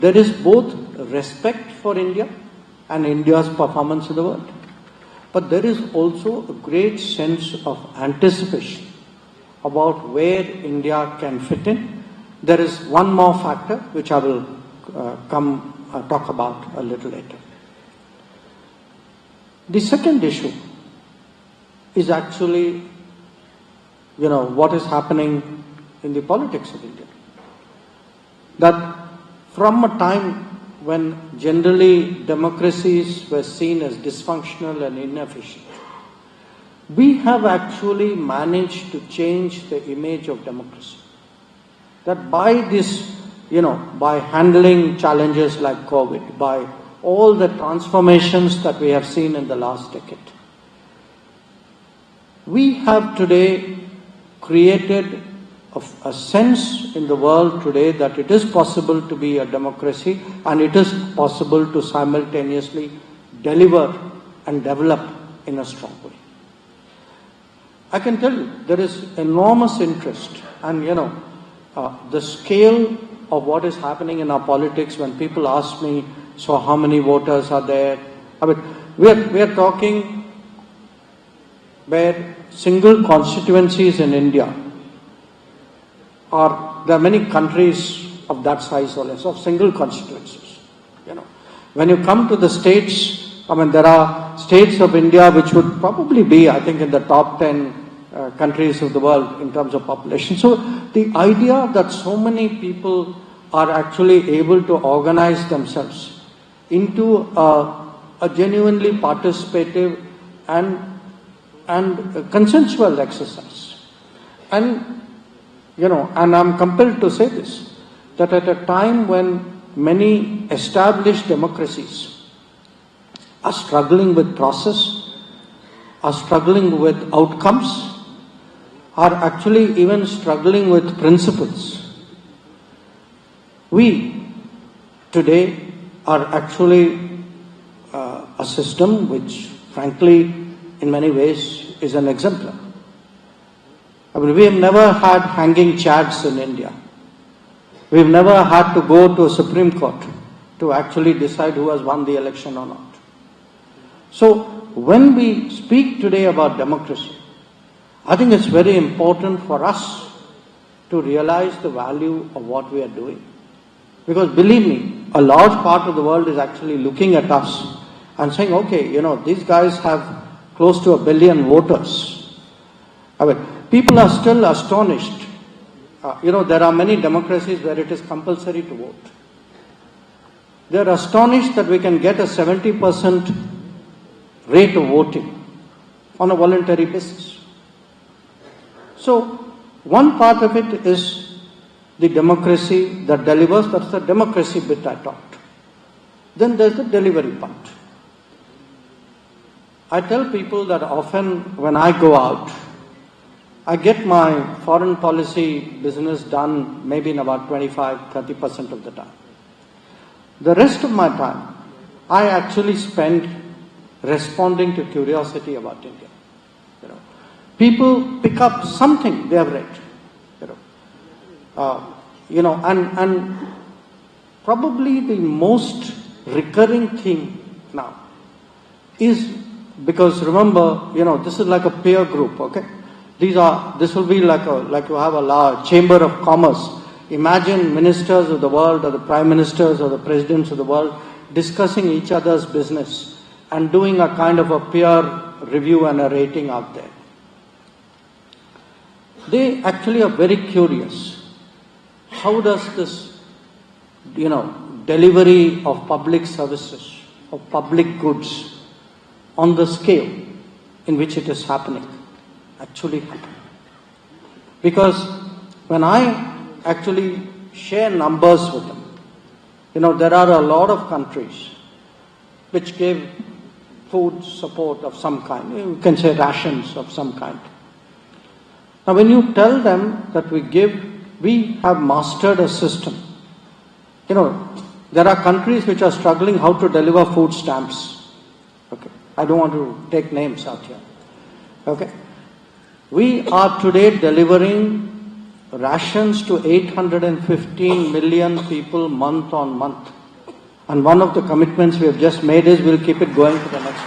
There is both respect for India and India's performance in the world. But there is also a great sense of anticipation about where India can fit in. There is one more factor which I will talk about a little later. The second issue is actually, what is happening in the politics of India. That from a time when generally democracies were seen as dysfunctional and inefficient, we have actually managed to change the image of democracy. That by this, by handling challenges like COVID, by all the transformations that we have seen in the last decade, we have today created a sense in the world today that it is possible to be a democracy and it is possible to simultaneously deliver and develop in a strong way. I can tell you there is enormous interest and the scale of what is happening in our politics when people ask me, so how many voters are there? I mean, we are talking where single constituencies in India there are many countries of that size or less, of single constituencies. When you come to the states, there are states of India which would probably be, I think, in the top 10 countries of the world in terms of population. So the idea that so many people are actually able to organize themselves into a genuinely participative and consensual exercise. And I'm compelled to say this, that at a time when many established democracies are struggling with process, are struggling with outcomes, are actually even struggling with principles, we today are actually a system which, frankly, in many ways is an exemplar. We have never had hanging chads in India. We've never had to go to a Supreme Court to actually decide who has won the election or not. So when we speak today about democracy, I think it's very important for us to realize the value of what we are doing. Because believe me, a large part of the world is actually looking at us and saying, okay, these guys have close to 1 billion voters. People are still astonished. There are many democracies where it is compulsory to vote. They are astonished that we can get a 70% rate of voting on a voluntary basis. So, one part of it is the democracy that delivers. That's the democracy bit I talked. Then there's the delivery part. I tell people that often when I go out, I get my foreign policy business done maybe in about 25-30% of the time. The rest of my time, I actually spend responding to curiosity about India. People pick up something they have read. And probably the most recurring thing now is because remember, this is like a peer group, okay? This will be like you have a large chamber of commerce. Imagine ministers of the world or the prime ministers or the presidents of the world discussing each other's business and doing a kind of a peer review and a rating out there. They actually are very curious. How does this, delivery of public services, of public goods on the scale in which it is happening actually happen? Because when I actually share numbers with them, there are a lot of countries which give food support of some kind. You can say rations of some kind. Now when you tell them that we have mastered a system. There are countries which are struggling how to deliver food stamps. Okay. I don't want to take names out here. Okay. We are today delivering rations to 815 million people month on month. And one of the commitments we have just made is we'll keep it going for the next